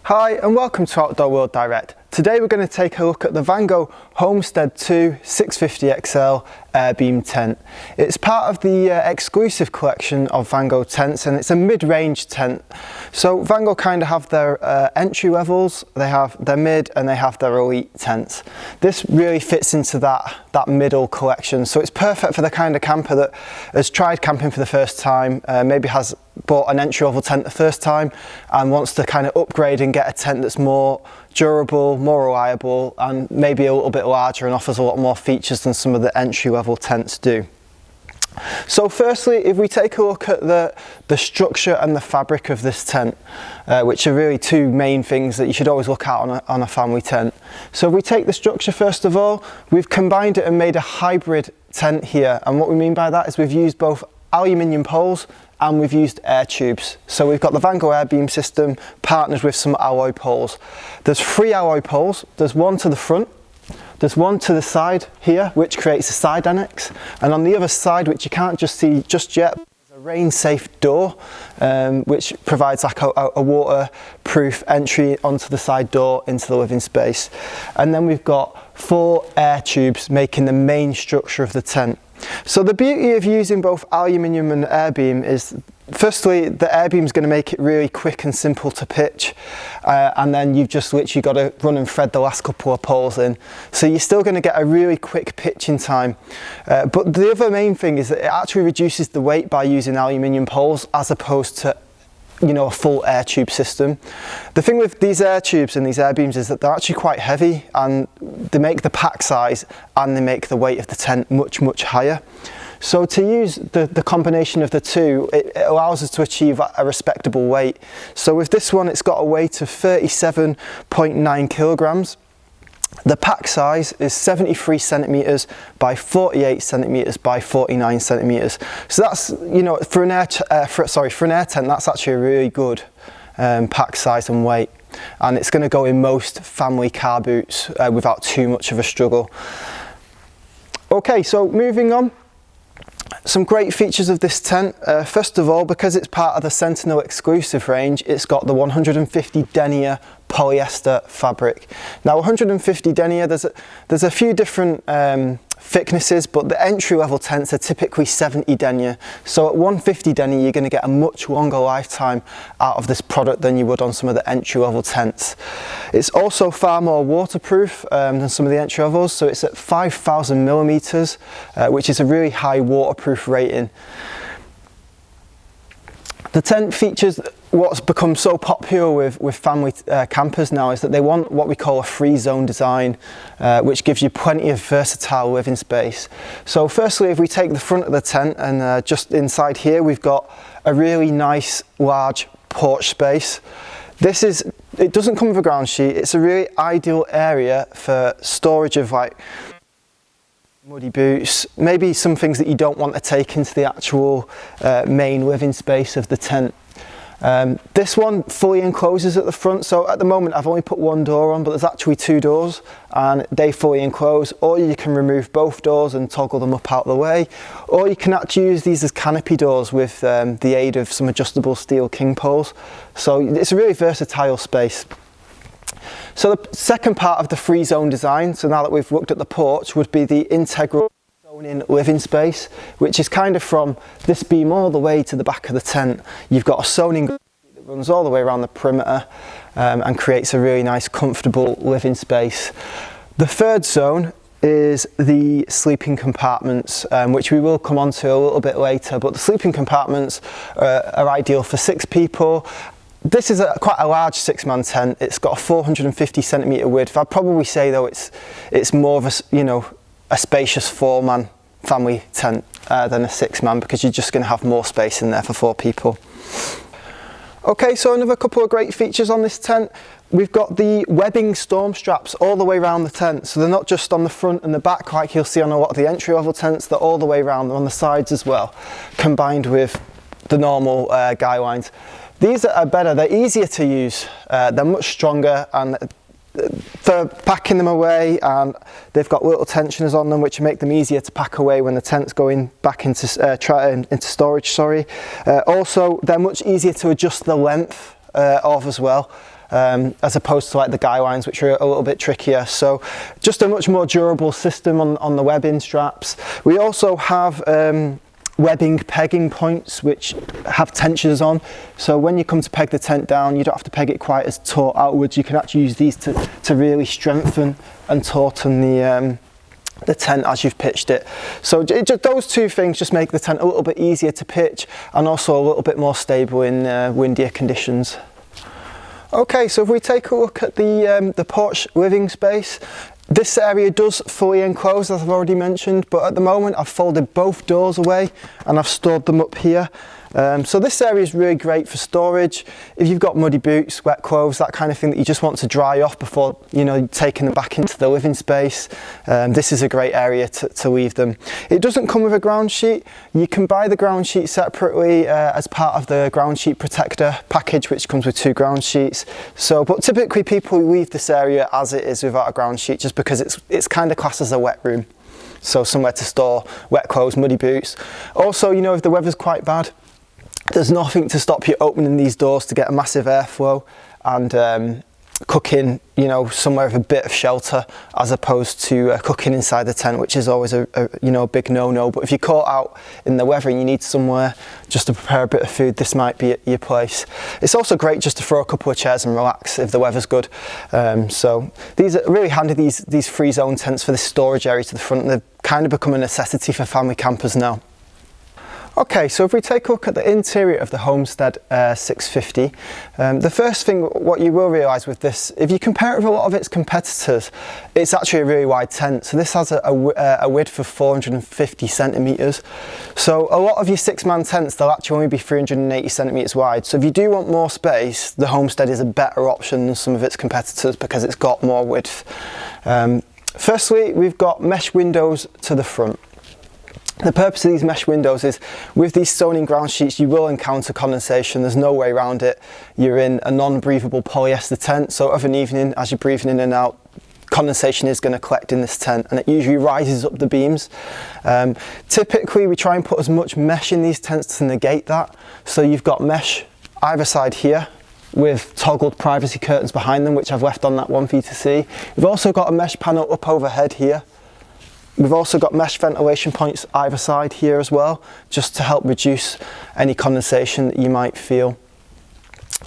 Hi and welcome to Outdoor World Direct. Today we're going to take a look at the Vango Homestead II 650XL Airbeam tent. It's part of the exclusive collection of Vango tents, and it's a mid-range tent. So Vango kind of have their entry levels, they have their mid and they have their elite tents. This really fits into that middle collection, so it's perfect for the kind of camper that has tried camping for the first time, maybe has bought an entry level tent the first time and wants to kind of upgrade and get a tent that's more durable, more reliable, and maybe a little bit larger and offers a lot more features than some of the entry level tents do. So firstly, if we take a look at the structure and the fabric of this tent, which are really two main things that you should always look at on a family tent. So if we take the structure first of all, we've combined it and made a hybrid tent here, and what we mean by that is we've used both aluminium poles and we've used air tubes. So we've got the Vango Airbeam system partnered with some alloy poles. There's 3 alloy poles. There's one to the front, there's one to the side here, which creates a side annex, and on the other side, which you can't just see just yet, there's a Rainsafe door, which provides like a waterproof entry onto the side door into the living space. And then we've got 4 air tubes making the main structure of the tent. So the beauty of using both aluminium and airbeam is, firstly, the airbeam is going to make it really quick and simple to pitch, and then you've just literally got to run and thread the last couple of poles in. So you're still going to get a really quick pitching time. But the other main thing is that it actually reduces the weight by using aluminium poles as opposed to a full air tube system. The thing with these air tubes and these air beams is that they're actually quite heavy, and they make the pack size and they make the weight of the tent much higher. So to use the combination of the two, it allows us to achieve a respectable weight. So with this one, it's got a weight of 37.9 kilograms. The pack size is 73 centimeters by 48 centimeters by 49 centimeters. So that's, for an air tent, that's actually a really good pack size and weight. And it's going to go in most family car boots without too much of a struggle. Okay, so moving on. Some great features of this tent. First of all, because it's part of the Sentinel exclusive range, it's got the 150 denier polyester fabric. Now 150 denier, there's a few different thicknesses, but the entry level tents are typically 70 denier. So at 150 denier, you're going to get a much longer lifetime out of this product than you would on some of the entry level tents. It's also far more waterproof than some of the entry levels, so it's at 5,000 millimeters, which is a really high waterproof rating. The tent features what's become so popular with family campers now, is that they want what we call a free zone design, which gives you plenty of versatile living space. So firstly, if we take the front of the tent, and just inside here we've got a really nice large porch space. It doesn't come with a ground sheet. It's a really ideal area for storage of like muddy boots, maybe some things that you don't want to take into the actual main living space of the tent. This one fully encloses at the front, so at the moment I've only put one door on, but there's actually 2 doors and they fully enclose, or you can remove both doors and toggle them up out of the way, or you can actually use these as canopy doors with the aid of some adjustable steel king poles. So it's a really versatile space. So the second part of the free zone design, so now that we've looked at the porch, would be the integral zoning living space, which is kind of from this beam all the way to the back of the tent. You've got a zoning that runs all the way around the perimeter and creates a really nice comfortable living space. The third zone is the sleeping compartments, which we will come on to a little bit later, but the sleeping compartments are ideal for 6 people. This is quite a large 6-man tent. It's got a 450 centimeter width. I'd probably say though it's more of a spacious 4-man family tent than a 6-man, because you're just going to have more space in there for 4 people. Okay, so another couple of great features on this tent. We've got the webbing storm straps all the way around the tent, so they're not just on the front and the back like you'll see on a lot of the entry level tents, they're all the way around, they're on the sides as well, combined with the normal guy lines. These are better, they're easier to use, they're much stronger, and for packing them away, and they've got little tensioners on them which make them easier to pack away when the tent's going back into storage. Also, they're much easier to adjust the length of as well. as opposed to like the guy lines, which are a little bit trickier. So just a much more durable system on the webbing straps. We also have webbing pegging points which have tensioners on, so when you come to peg the tent down, you don't have to peg it quite as taut outwards. You can actually use these to really strengthen and tauten the tent as you've pitched it. So those two things just make the tent a little bit easier to pitch and also a little bit more stable in windier conditions. Okay, so if we take a look at the porch living space, this area does fully enclose, as I've already mentioned, but at the moment I've folded both doors away and I've stored them up here. So this area is really great for storage. If you've got muddy boots, wet clothes, that kind of thing that you just want to dry off before, you know, taking them back into the living space, this is a great area to leave them. It doesn't come with a ground sheet. You can buy the ground sheet separately as part of the ground sheet protector package, which comes with 2 ground sheets. So, but typically people leave this area as it is without a ground sheet, just because it's kind of classed as a wet room. So somewhere to store wet clothes, muddy boots. Also, you know, if the weather's quite bad, there's nothing to stop you opening these doors to get a massive airflow and cooking, you know, somewhere with a bit of shelter, as opposed to cooking inside the tent, which is always a big no-no. But if you're caught out in the weather and you need somewhere just to prepare a bit of food, this might be your place. It's also great just to throw a couple of chairs and relax if the weather's good. So these are really handy, these free zone tents for this storage area to the front. They've kind of become a necessity for family campers now. Okay, so if we take a look at the interior of the Homestead 650, the first thing, what you will realise with this, if you compare it with a lot of its competitors, it's actually a really wide tent. So this has a width of 450 centimetres. So a lot of your 6-man tents, they'll actually only be 380 centimetres wide. So if you do want more space, the Homestead is a better option than some of its competitors because it's got more width. Firstly, we've got mesh windows to the front. The purpose of these mesh windows is, with these sewn-in ground sheets, you will encounter condensation. There's no way around it. You're in a non-breathable polyester tent, so of an evening, as you're breathing in and out, condensation is going to collect in this tent, and it usually rises up the beams. Typically, we try and put as much mesh in these tents to negate that. So you've got mesh either side here, with toggled privacy curtains behind them, which I've left on that one for you to see. We've also got a mesh panel up overhead here. We've also got mesh ventilation points either side here as well, just to help reduce any condensation that you might feel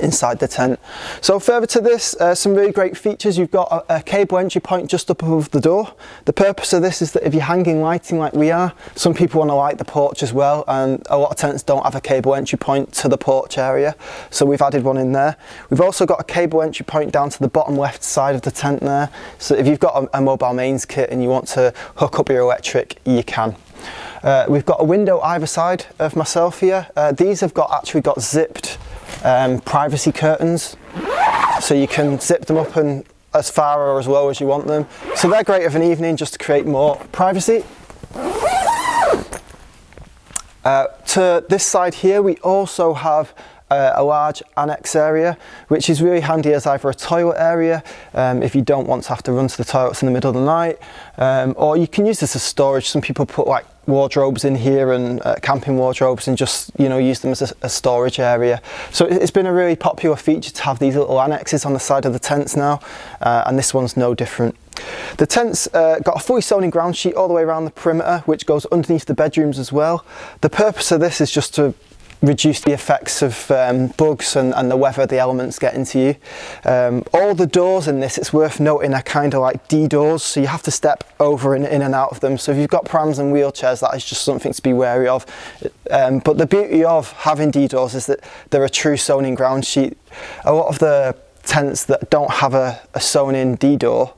inside the tent. So further to this, some really great features. You've got a cable entry point just up above the door. The purpose of this is that if you're hanging lighting like we are, some people want to light the porch as well, and a lot of tents don't have a cable entry point to the porch area, so we've added one in there. We've also got a cable entry point down to the bottom left side of the tent there, so if you've got a mobile mains kit and you want to hook up your electric, you can. We've got a window either side of myself here. These have actually got zipped privacy curtains, so you can zip them up and as far or as low as you want them. So they're great of an evening just to create more privacy. To this side here, we also have a large annex area, which is really handy as either a toilet area if you don't want to have to run to the toilets in the middle of the night, or you can use this as storage. Some people put like wardrobes in here and camping wardrobes and just, you know, use them as a storage area. So it's been a really popular feature to have these little annexes on the side of the tents now, and this one's no different. The tent's got a fully sewn-in ground sheet all the way around the perimeter, which goes underneath the bedrooms as well. The purpose of this is just to reduce the effects of bugs and the weather, the elements get into you. All the doors in this, it's worth noting, are kind of like D doors, so you have to step over and in and out of them. So if you've got prams and wheelchairs, that is just something to be wary of. But the beauty of having D doors is that they're a true sewn-in ground sheet. A lot of the tents that don't have a sewn-in D door,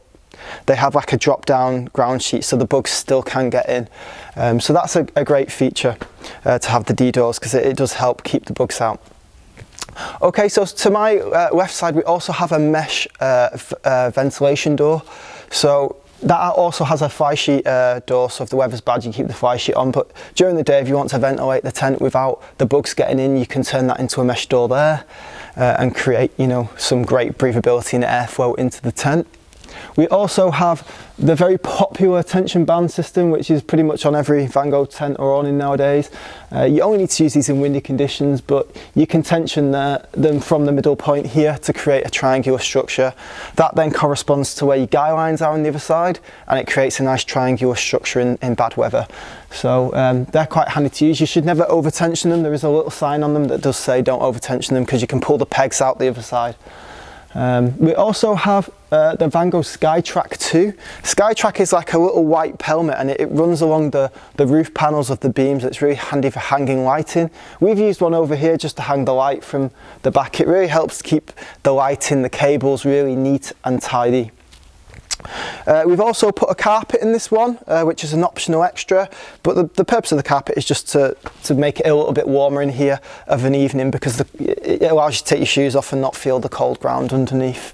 they have like a drop down ground sheet, so the bugs still can get in. So that's a great feature to have the D doors, because it does help keep the bugs out. Okay, so to my left side we also have a mesh ventilation door. So that also has a fly sheet door, so if the weather's bad you keep the fly sheet on, but during the day if you want to ventilate the tent without the bugs getting in, you can turn that into a mesh door there and create, you know, some great breathability and airflow into the tent. We also have the very popular tension band system, which is pretty much on every Vango tent or awning nowadays. You only need to use these in windy conditions, but you can tension them from the middle point here to create a triangular structure. That then corresponds to where your guy lines are on the other side, and it creates a nice triangular structure in bad weather. So they're quite handy to use. You should never over tension them. There is a little sign on them that does say don't over tension them, because you can pull the pegs out the other side. We also have the Vango Skytrack 2. Skytrack is like a little white pelmet, and it runs along the roof panels of the beams. It's really handy for hanging lighting. We've used one over here just to hang the light from the back. It really helps keep the lighting, the cables really neat and tidy. We've also put a carpet in this one, which is an optional extra, but the purpose of the carpet is just to make it a little bit warmer in here of an evening, because it allows you to take your shoes off and not feel the cold ground underneath.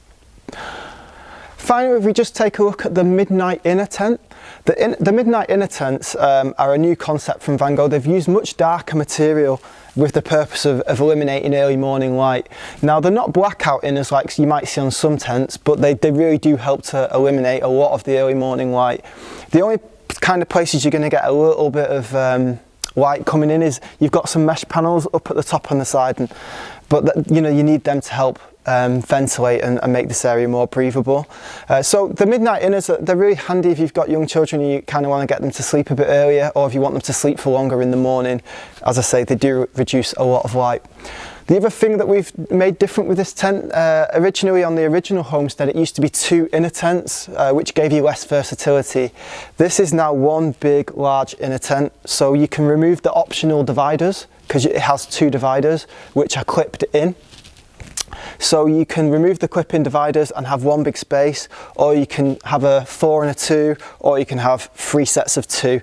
Finally, if we just take a look at the Midnight Inner tent. The Midnight Inner tents are a new concept from Vango. They've used much darker material with the purpose of eliminating early morning light. Now, they're not blackout inners like you might see on some tents, but they really do help to eliminate a lot of the early morning light. The only kind of places you're going to get a little bit of light coming in is you've got some mesh panels up at the top and the side, but you need them to help ventilate and make this area more breathable. So the Midnight Inners, they're really handy if you've got young children and you kind of want to get them to sleep a bit earlier, or if you want them to sleep for longer in the morning. As I say, they do reduce a lot of light. The other thing that we've made different with this tent, originally on the original homestead it used to be 2 inner tents, which gave you less versatility. This is now one big large inner tent, so you can remove the optional dividers, because it has 2 dividers which are clipped in. So you can remove the clip-in dividers and have one big space, or you can have a 4 and a 2, or you can have 3 sets of 2.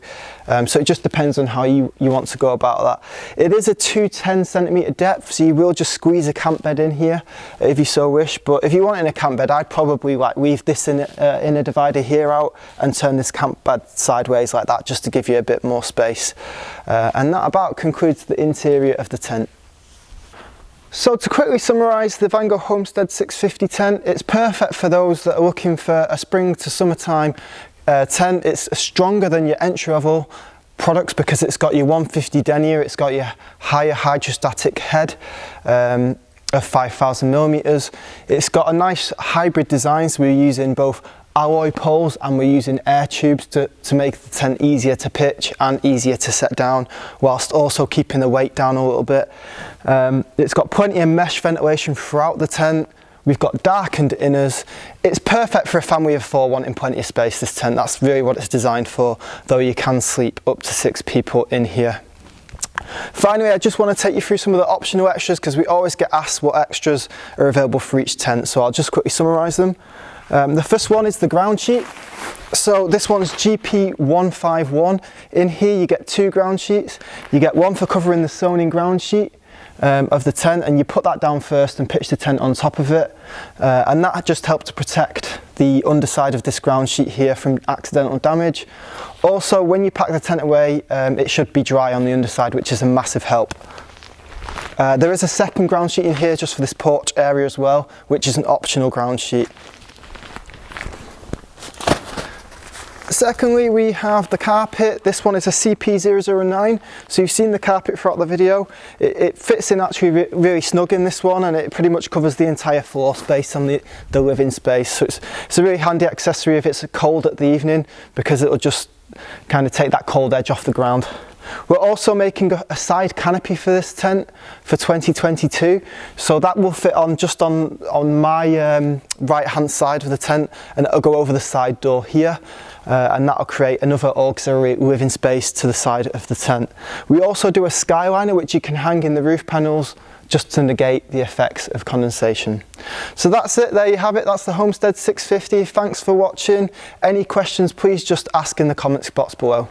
So it just depends on how you want to go about that. It is a 210 centimetre depth, so you will just squeeze a camp bed in here if you so wish. But if you want in a camp bed, I'd probably leave this inner divider here out and turn this camp bed sideways like that, just to give you a bit more space. And that about concludes the interior of the tent. So to quickly summarise the Vango Homestead 650 tent, it's perfect for those that are looking for a spring to summertime tent. It's stronger than your entry-level products because it's got your 150 denier, it's got your higher hydrostatic head of 5,000 millimeters. It's got a nice hybrid design, so we're using both alloy poles and we're using air tubes to make the tent easier to pitch and easier to set down, whilst also keeping the weight down a little bit. It's got plenty of mesh ventilation throughout the tent. We've got darkened inners. It's perfect for a family of 4 wanting plenty of space, this tent. That's really what it's designed for, though you can sleep up to 6 people in here. Finally, I just want to take you through some of the optional extras, because we always get asked what extras are available for each tent, so I'll just quickly summarise them. The first one is the ground sheet. So this one's GP151. In here you get 2 ground sheets. You get one for covering the sewn-in ground sheet of the tent, and you put that down first and pitch the tent on top of it, and that just helps to protect the underside of this ground sheet here from accidental damage. Also, when you pack the tent away, it should be dry on the underside, which is a massive help. There is a second ground sheet in here just for this porch area as well, which is an optional ground sheet. Secondly, we have the carpet. This one is a CP009, so you've seen the carpet throughout the video. It fits in actually really snug in this one, and it pretty much covers the entire floor space and the living space. So it's a really handy accessory if it's cold at the evening, because it'll just kind of take that cold edge off the ground. We're also making a side canopy for this tent for 2022, so that will fit on just on my right hand side of the tent, and it'll go over the side door here, and that'll create another auxiliary living space to the side of the tent. We also do a skyliner which you can hang in the roof panels just to negate the effects of condensation. So that's it, there you have it, that's the Homestead 650. Thanks for watching. Any questions, please just ask in the comments box below.